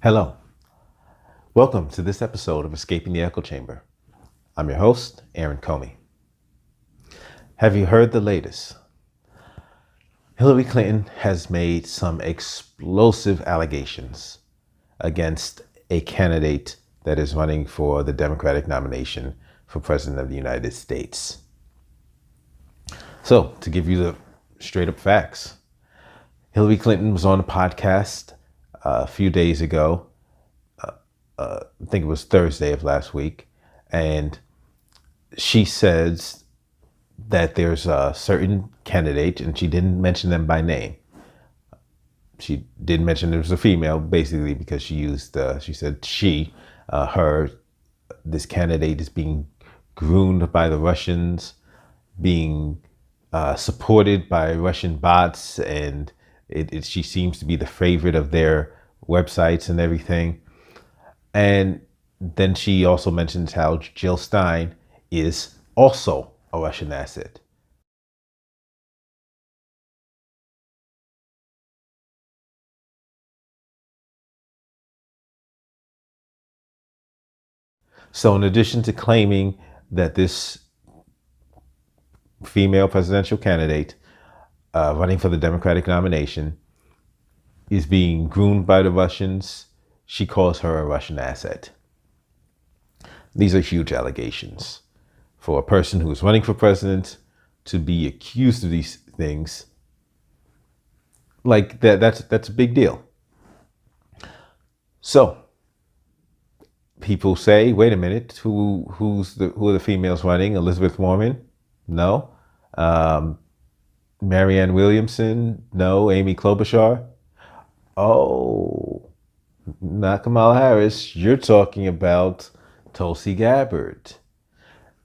Hello. Welcome to this episode of Escaping the Echo Chamber. I'm your host, Aaron Comey. Have you heard the latest? Hillary Clinton has made some explosive allegations against a candidate that is running for the Democratic nomination for President of the United States. So, to give you the straight up facts, Hillary Clinton was on a podcast a few days ago. I think it was Thursday of last week, and she says that there's a certain candidate, and she didn't mention them by name. She didn't mention it was a female, basically because she said her, this candidate is being groomed by the Russians, being supported by Russian bots, and she seems to be the favorite of their websites and everything. And then she also mentions how Jill Stein is also a Russian asset. So in addition to claiming that this female presidential candidate running for the Democratic nomination is being groomed by the Russians, she calls her a Russian asset. These are huge allegations. For a person who is running for president to be accused of these things, like that's a big deal. So people say, wait a minute, who are the females running? Elizabeth Warren? No. Marianne Williamson? No. Amy Klobuchar? Oh, not Kamala Harris. You're talking about Tulsi Gabbard.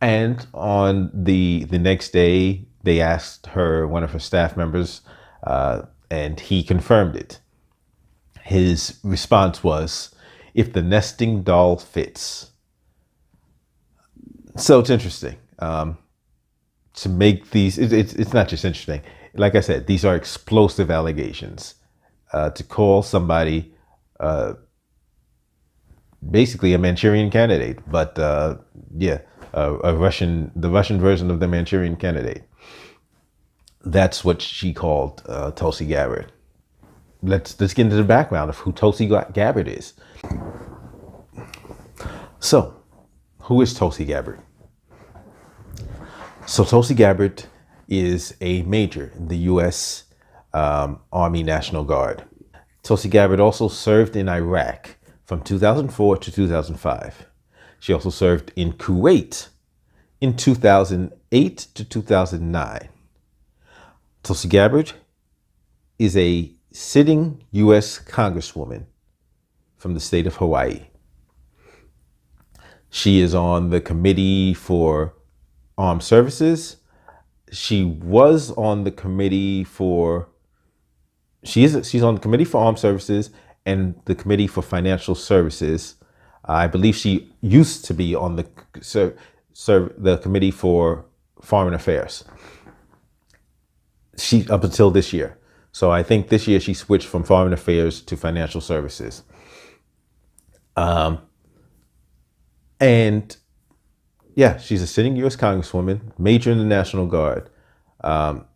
And on the next day, they asked her, one of her staff members, and he confirmed it. His response was, if the nesting doll fits. So it's interesting to make these, it's not just interesting. Like I said, these are explosive allegations. To call somebody basically a Manchurian candidate, but the Russian version of the Manchurian candidate. That's what she called Tulsi Gabbard. Let's get into the background of who Tulsi Gabbard is. So, who is Tulsi Gabbard? So Tulsi Gabbard is a major in the U.S. Army National Guard. Tulsi Gabbard also served in Iraq from 2004 to 2005. She also served in Kuwait in 2008 to 2009. Tulsi Gabbard is a sitting U.S. Congresswoman from the state of Hawaii. She is on the Committee for Armed Services. She's on the Committee for Armed Services and the Committee for Financial Services. I believe she used to be on the Committee for Foreign Affairs. She up until this year. So I think this year she switched from Foreign Affairs to Financial Services. And yeah, she's a sitting U.S. Congresswoman, major in the National Guard, on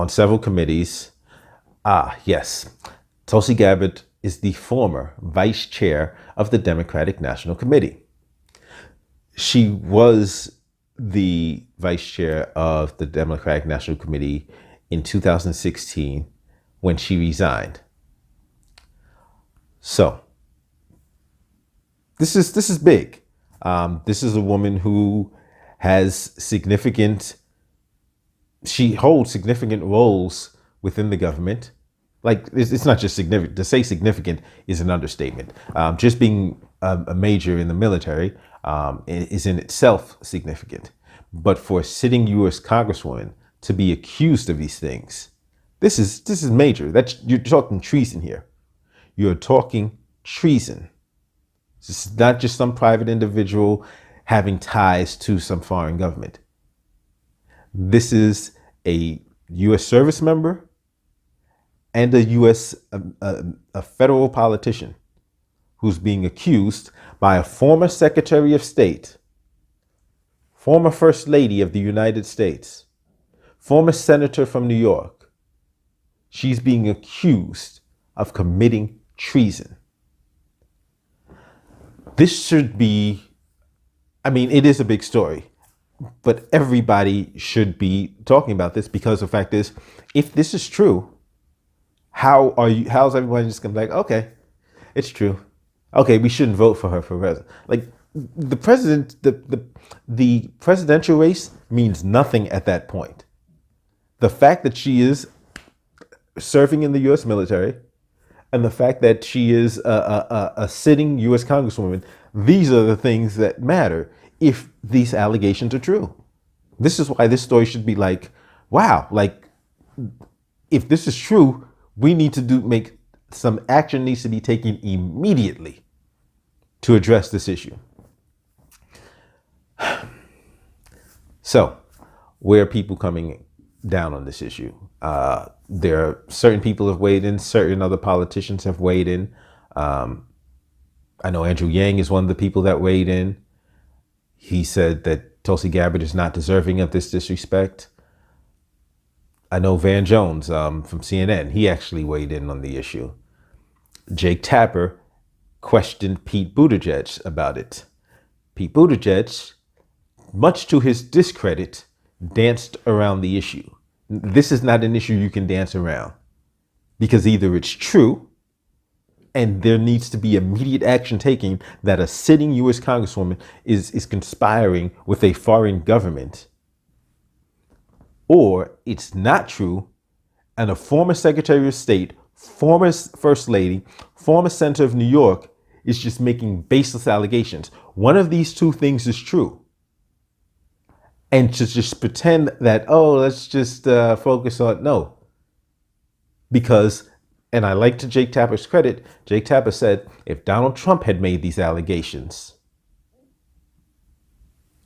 several committees. Yes, Tulsi Gabbard is the former vice chair of the Democratic National Committee. She was the vice chair of the Democratic National Committee in 2016 when she resigned. So this is big. This is a woman who has she holds significant roles within the government. Like, it's not just significant. To say significant is an understatement. Just being a major in the military is in itself significant. But for a sitting U.S. Congresswoman to be accused of these things, this is major. You're talking treason here. You're talking treason. This is not just some private individual having ties to some foreign government. This is a U.S. service member and a U.S. a federal politician who's being accused by a former Secretary of State, former First Lady of the United States, former Senator from New York. She's being accused of committing treason. This should be, it is a big story, but everybody should be talking about this, because the fact is, if this is true, how's everybody just gonna be like, okay, it's true. Okay, we shouldn't vote for her for president. Like, the president, the presidential race means nothing at that point. The fact that she is serving in the U.S. military, and the fact that she is a sitting U.S. Congresswoman, these are the things that matter if these allegations are true. This is why this story should be like, wow, like, if this is true, we need to make some action needs to be taken immediately to address this issue. So, where are people coming down on this issue? There are certain people have weighed in, certain other politicians have weighed in. I know Andrew Yang is one of the people that weighed in. He said that Tulsi Gabbard is not deserving of this disrespect. I know Van Jones from CNN, he actually weighed in on the issue. Jake Tapper questioned Pete Buttigieg about it. Pete Buttigieg, much to his discredit, danced around the issue. This is not an issue you can dance around, because either it's true and there needs to be immediate action taken that a sitting U.S. Congresswoman is conspiring with a foreign government, or it's not true and a former Secretary of State, former First Lady, former Senator of New York is just making baseless allegations. One of these two things is true. And to just pretend that, oh, let's just focus on, no. Because, and I like to Jake Tapper's credit, Jake Tapper said, if Donald Trump had made these allegations,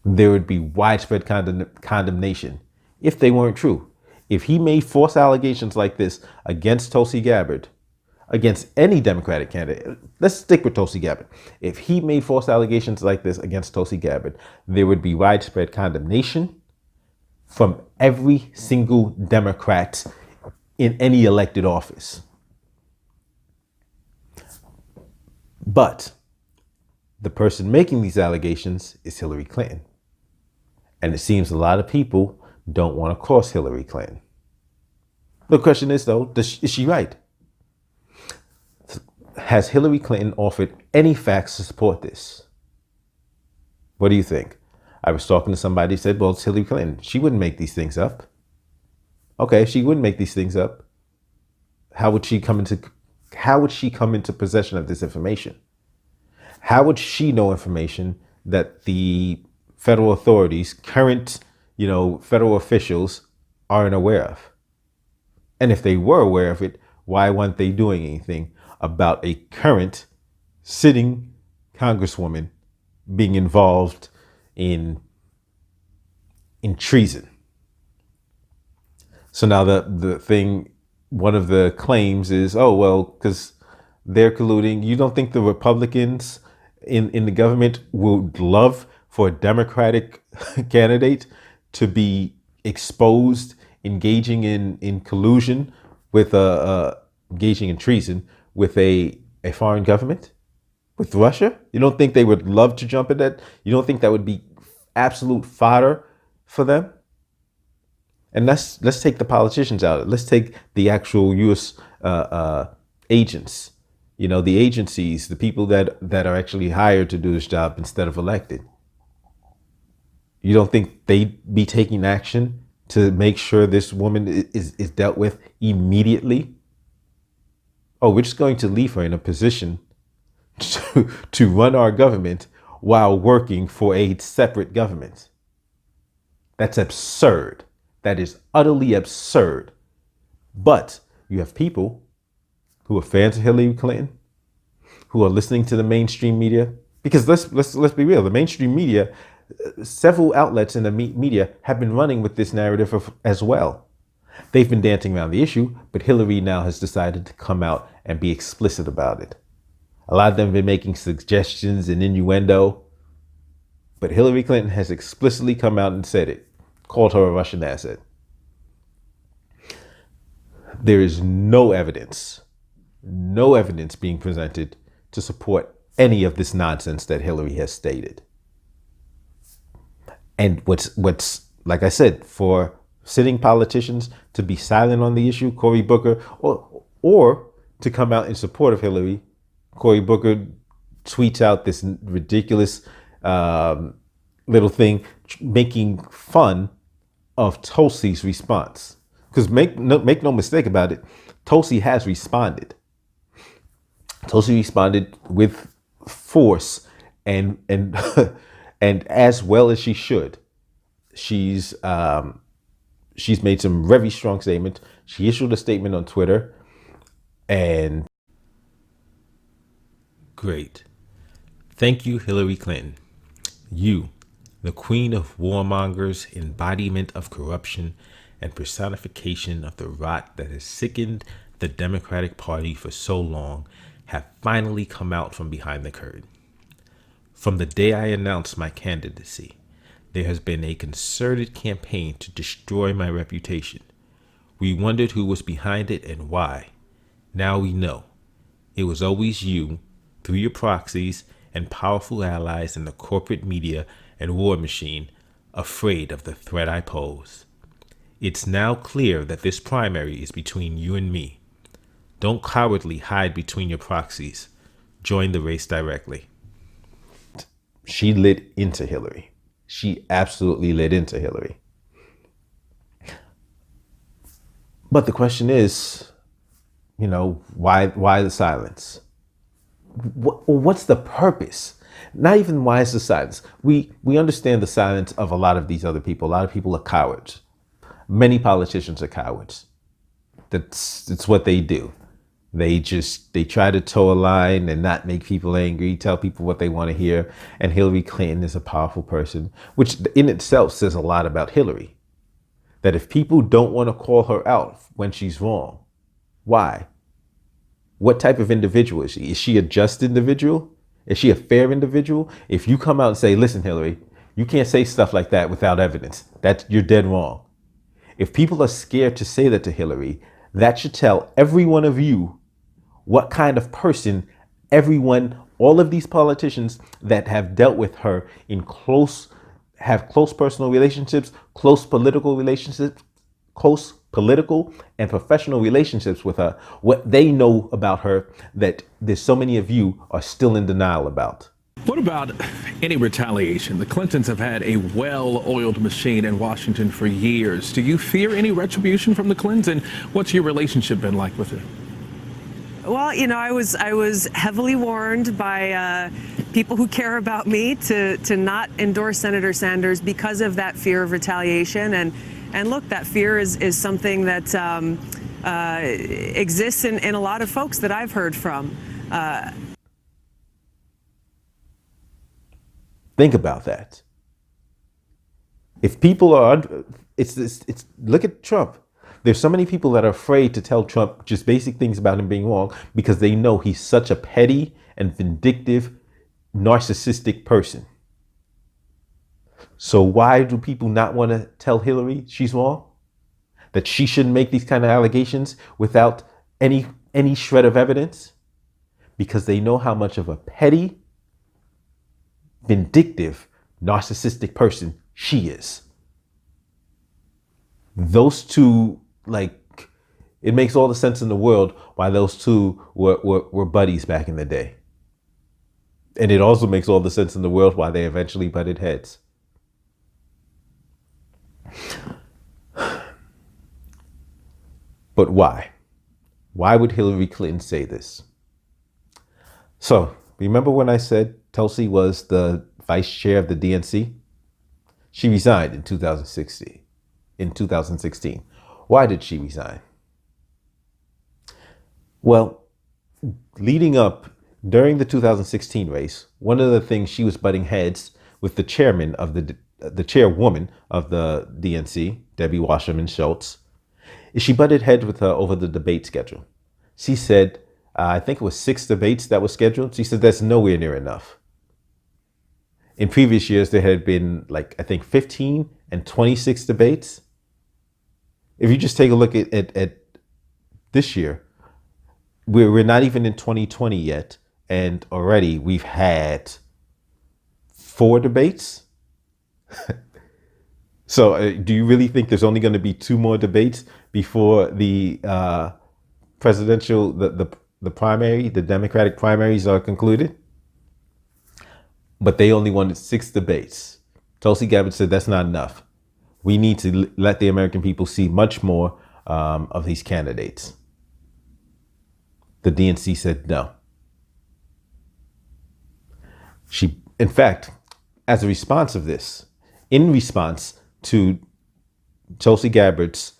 there would be widespread condemnation if they weren't true. If he made false allegations like this against Tulsi Gabbard, against any Democratic candidate, let's stick with Tulsi Gabbard. If he made false allegations like this against Tulsi Gabbard, there would be widespread condemnation from every single Democrat in any elected office. But the person making these allegations is Hillary Clinton. And it seems a lot of people don't want to cross Hillary Clinton. The question is, though, is she right? Has Hillary Clinton offered any facts to support this? What do you think? I was talking to somebody who said, well, it's Hillary Clinton. She wouldn't make these things up. Okay, if she wouldn't make these things up, how would she come into possession of this information? How would she know information that the federal authorities, current, federal officials aren't aware of? And if they were aware of it, why weren't they doing anything about a current sitting congresswoman being involved in treason? So now the thing, one of the claims is, oh, well, because they're colluding. You don't think the Republicans in the government would love for a Democratic candidate to be exposed, engaging in collusion with engaging in treason with a foreign government, with Russia? You don't think they would love to jump at that? You don't think that would be absolute fodder for them? And let's take the politicians out. Let's take the actual U.S. Agents, the agencies, the people that are actually hired to do this job instead of elected. You don't think they'd be taking action to make sure this woman is dealt with immediately? Oh, we're just going to leave her in a position to run our government while working for a separate government. That's absurd. That is utterly absurd. But you have people who are fans of Hillary Clinton, who are listening to the mainstream media. Because let's be real, the mainstream media, several outlets in the media have been running with this narrative as well. They've been dancing around the issue, but Hillary now has decided to come out and be explicit about it. A lot of them have been making suggestions and innuendo. But Hillary Clinton has explicitly come out and said it, called her a Russian asset. There is no evidence being presented to support any of this nonsense that Hillary has stated. And what's like I said, for sitting politicians to be silent on the issue, Cory Booker, or to come out in support of Hillary, Cory Booker tweets out this ridiculous little thing making fun of Tulsi's response. Because make no mistake about it, Tulsi has responded. Tulsi responded with force and and as well as she should. She's made some very strong statements. She issued a statement on Twitter, and great. Thank you, Hillary Clinton. You, the queen of warmongers, embodiment of corruption, and personification of the rot that has sickened the Democratic Party for so long, have finally come out from behind the curtain. From the day I announced my candidacy, there has been a concerted campaign to destroy my reputation. We wondered who was behind it and why. Now we know. It was always you, through your proxies and powerful allies in the corporate media and war machine, afraid of the threat I pose. It's now clear that this primary is between you and me. Don't cowardly hide between your proxies. Join the race directly. She lit into Hillary. She absolutely lit into Hillary. But the question is, why the silence? What's the purpose? Not even why is the silence. We understand the silence of a lot of these other people. A lot of people are cowards. Many politicians are cowards. It's what they do. They try to toe a line and not make people angry, tell people what they want to hear. And Hillary Clinton is a powerful person, which in itself says a lot about Hillary. That if people don't want to call her out when she's wrong, why? What type of individual is she? Is she a just individual? Is she a fair individual? If you come out and say, listen, Hillary, you can't say stuff like that without evidence. You're dead wrong. If people are scared to say that to Hillary, that should tell every one of you what kind of person all of these politicians that have dealt with her have close personal relationships, close political and professional relationships with her, what they know about her that there's so many of you are still in denial about. What about any retaliation? The Clintons have had a well-oiled machine in Washington for years. Do you fear any retribution from the Clintons? And what's your relationship been like with her? Well, I was heavily warned by people who care about me to not endorse Senator Sanders because of that fear of retaliation. And look, that fear is something that exists in a lot of folks that I've heard from. Think about that. If people are, look at Trump. There's so many people that are afraid to tell Trump just basic things about him being wrong because they know he's such a petty and vindictive, narcissistic person. So why do people not want to tell Hillary she's wrong? That she shouldn't make these kind of allegations without any shred of evidence? Because they know how much of a petty, vindictive, narcissistic person she is. Those two, it makes all the sense in the world why those two were buddies back in the day. And it also makes all the sense in the world why they eventually butted heads. But why? Why would Hillary Clinton say this? So, remember when I said Tulsi was the vice chair of the DNC? She resigned in 2016. Why did she resign? Well, leading up during the 2016 race, one of the things she was butting heads with the chairwoman of the DNC, Debbie Wasserman Schultz, is she butted heads with her over the debate schedule. She said I think it was 6 debates that were scheduled. She said that's nowhere near enough. In previous years, there had been like, I think 15 and 26 debates. If you just take a look at this year, we're not even in 2020 yet. And already we've had 4 debates. So do you really think there's only going to be 2 more debates before the presidential, the primary, the Democratic primaries are concluded? But they only wanted 6 debates. Tulsi Gabbard said that's not enough. We need to let the American people see much more of these candidates. The DNC said no. In fact, as a response of this, in response to Tulsi Gabbard's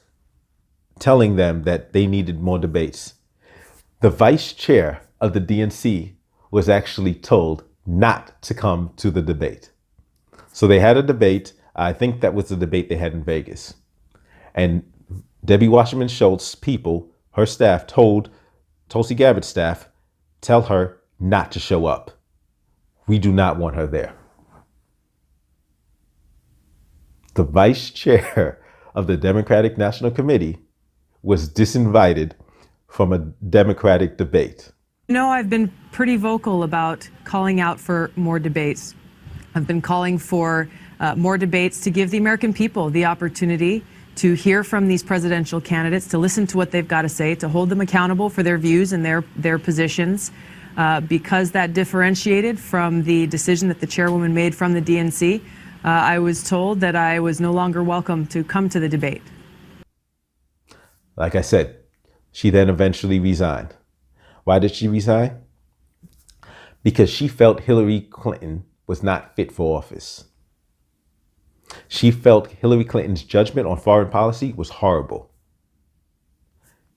telling them that they needed more debates, the vice chair of the DNC was actually told not to come to the debate. So they had a debate. I think that was the debate they had in Vegas. And Debbie Wasserman Schultz's people, her staff, told Tulsi Gabbard's staff, tell her not to show up. We do not want her there. The vice chair of the Democratic National Committee was disinvited from a Democratic debate. You know, I've been pretty vocal about calling out for more debates. I've been calling for more debates to give the American people the opportunity to hear from these presidential candidates, to listen to what they've got to say, to hold them accountable for their views and their positions. Because that differentiated from the decision that the chairwoman made from the DNC, I was told that I was no longer welcome to come to the debate. Like I said, she then eventually resigned. Why did she resign? Because she felt Hillary Clinton was not fit for office. She felt Hillary Clinton's judgment on foreign policy was horrible.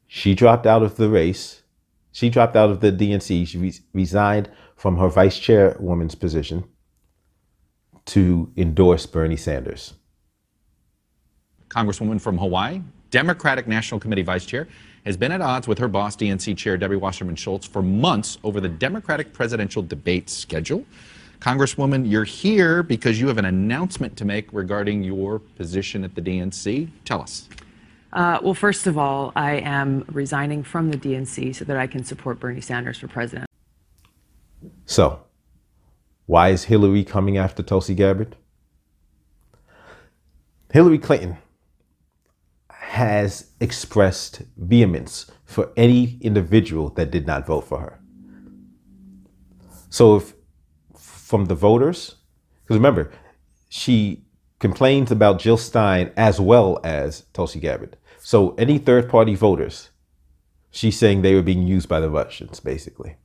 She dropped out of the race. She dropped out of the DNC. She resigned from her vice chairwoman's position to endorse Bernie Sanders. Congresswoman from Hawaii, Democratic National Committee Vice Chair, has been at odds with her boss, DNC Chair Debbie Wasserman Schultz, for months over the Democratic presidential debate schedule. Congresswoman, you're here because you have an announcement to make regarding your position at the DNC. Tell us. Well, first of all, I am resigning from the DNC so that I can support Bernie Sanders for president. So, why is Hillary coming after Tulsi Gabbard? Hillary Clinton has expressed vehemence for any individual that did not vote for her. So if from the voters, because remember, she complains about Jill Stein as well as Tulsi Gabbard. So any third-party voters, she's saying they were being used by the Russians, basically.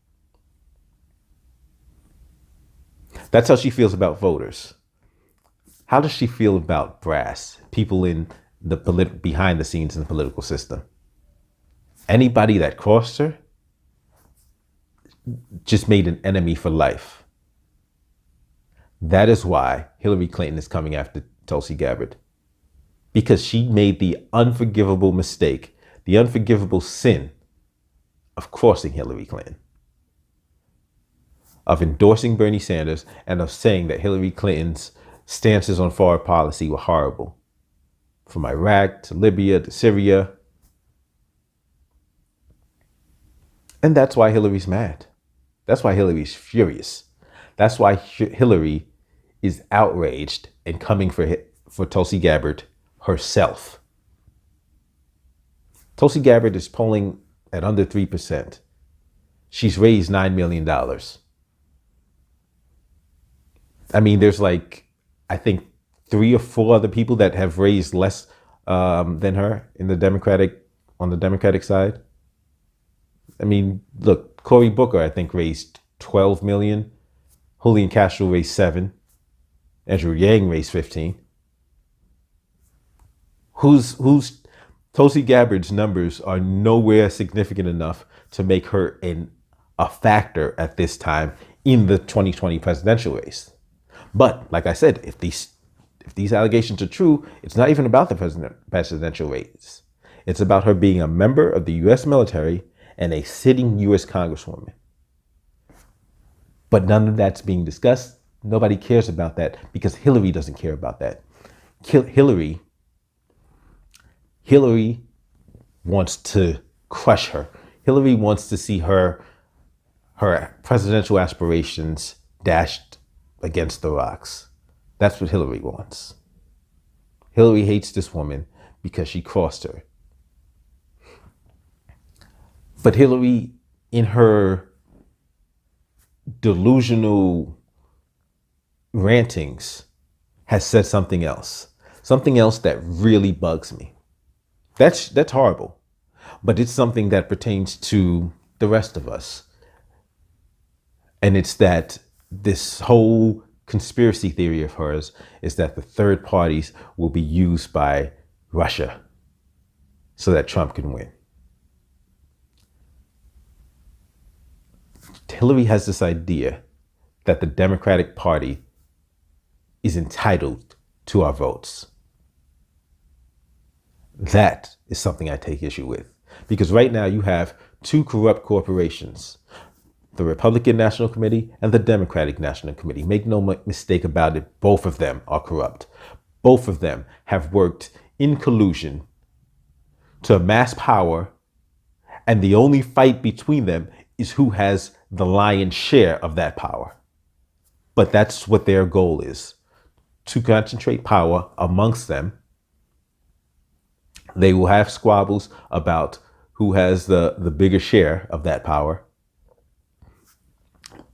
That's how she feels about voters. How does she feel about brass, people in the behind the scenes in the political system? Anybody that crossed her just made an enemy for life. That is why Hillary Clinton is coming after Tulsi Gabbard. Because she made the unforgivable mistake, the unforgivable sin of crossing Hillary Clinton, of endorsing Bernie Sanders, and of saying that Hillary Clinton's stances on foreign policy were horrible. From Iraq to Libya to Syria. And that's why Hillary's mad. That's why Hillary's furious. That's why Hillary is outraged and coming for Tulsi Gabbard herself. Tulsi Gabbard is polling at under 3%. She's raised $9 million. I mean, there's like, I think 3 or 4 other people that have raised less than her on the Democratic side. I mean, look, Cory Booker, I think, raised 12 million. Julian Castro raised 7. Andrew Yang raised 15. Who's Tulsi Gabbard's numbers are nowhere significant enough to make her a factor at this time in the 2020 presidential race. But like I said, if these allegations are true, it's not even about the presidential race. It's about her being a member of the U.S. military and a sitting U.S. Congresswoman. But none of that's being discussed. Nobody cares about that because Hillary doesn't care about that. Hillary wants to crush her. Hillary wants to see her presidential aspirations dashed against the rocks. That's what Hillary wants. Hillary hates this woman because she crossed her. But Hillary, in her delusional rantings, has said something else that really bugs me. That's horrible, but it's something that pertains to the rest of us. And it's that this whole conspiracy theory of hers is that the third parties will be used by Russia so that Trump can win. Hillary has this idea that the Democratic Party is entitled to our votes. That is something I take issue with. Because right now you have two corrupt corporations, the Republican National Committee and the Democratic National Committee. Make no mistake about it, both of them are corrupt. Both of them have worked in collusion to amass power, and the only fight between them is who has the lion's share of that power. But that's what their goal is, to concentrate power amongst them. They will have squabbles about who has the bigger share of that power.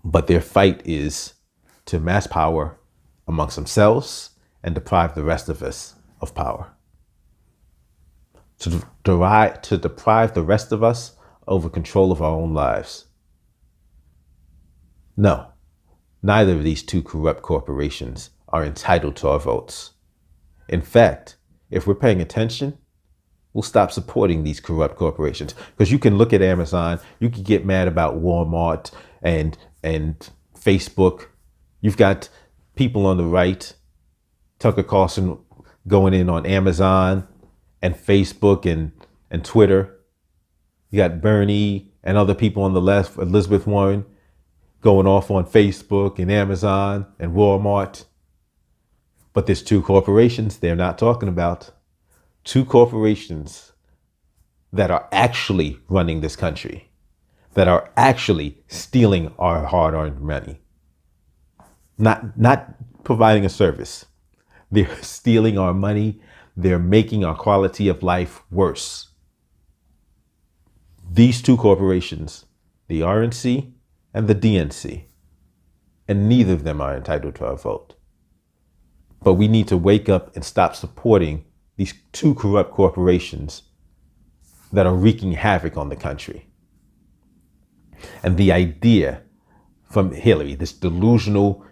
But their fight is to amass power amongst themselves and deprive the rest of us of power. To deprive the rest of us over control of our own lives. No, neither of these two corrupt corporations are entitled to our votes. In fact, if we're paying attention, we'll stop supporting these corrupt corporations. Because you can look at Amazon, you can get mad about Walmart and Facebook. You've got people on the right, Tucker Carlson going in on Amazon and Facebook and Twitter. You got Bernie and other people on the left, Elizabeth Warren, going off on Facebook and Amazon and Walmart. But there's two corporations they're not talking about. Two corporations that are actually running this country, that are actually stealing our hard-earned money. Not providing a service. They're stealing our money. They're making our quality of life worse. These two corporations, the RNC and the DNC, and neither of them are entitled to our vote. But we need to wake up and stop supporting these two corrupt corporations that are wreaking havoc on the country. And the idea from Hillary, this delusional,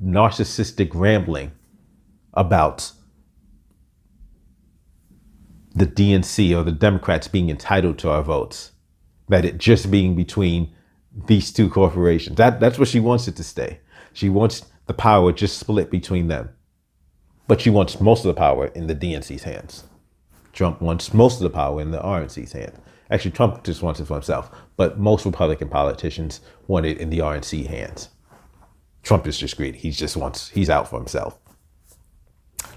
narcissistic rambling about the DNC or the Democrats being entitled to our votes, that it just being between these two corporations. That's what she wants it to stay. She wants the power just split between them. But she wants most of the power in the DNC's hands. Trump wants most of the power in the RNC's hands. Actually, Trump just wants it for himself, but most Republican politicians want it in the RNC hands. Trump is just greedy. He's out for himself.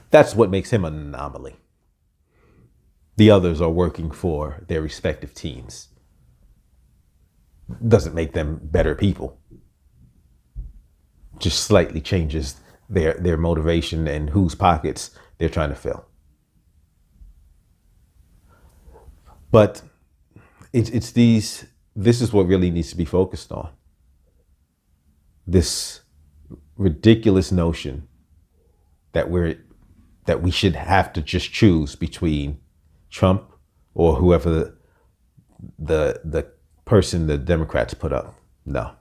That's what makes him an anomaly. The others are working for their respective teams. Doesn't make them better people. Just slightly changes their motivation and whose pockets they're trying to fill. But this is what really needs to be focused on. This ridiculous notion that we should have to just choose between Trump or whoever the person the Democrats put up. No.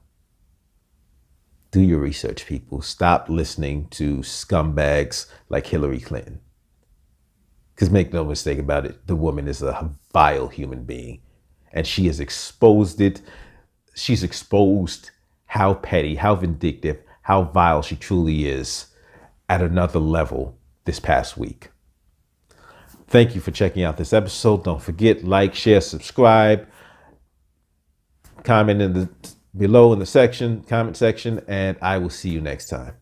Do your research, people. Stop listening to scumbags like Hillary Clinton. Because make no mistake about it, the woman is a vile human being. And she has exposed it. She's exposed how petty, how vindictive, how vile she truly is at another level this past week. Thank you for checking out this episode. Don't forget, like, share, subscribe. comment below in the comment section, and I will see you next time.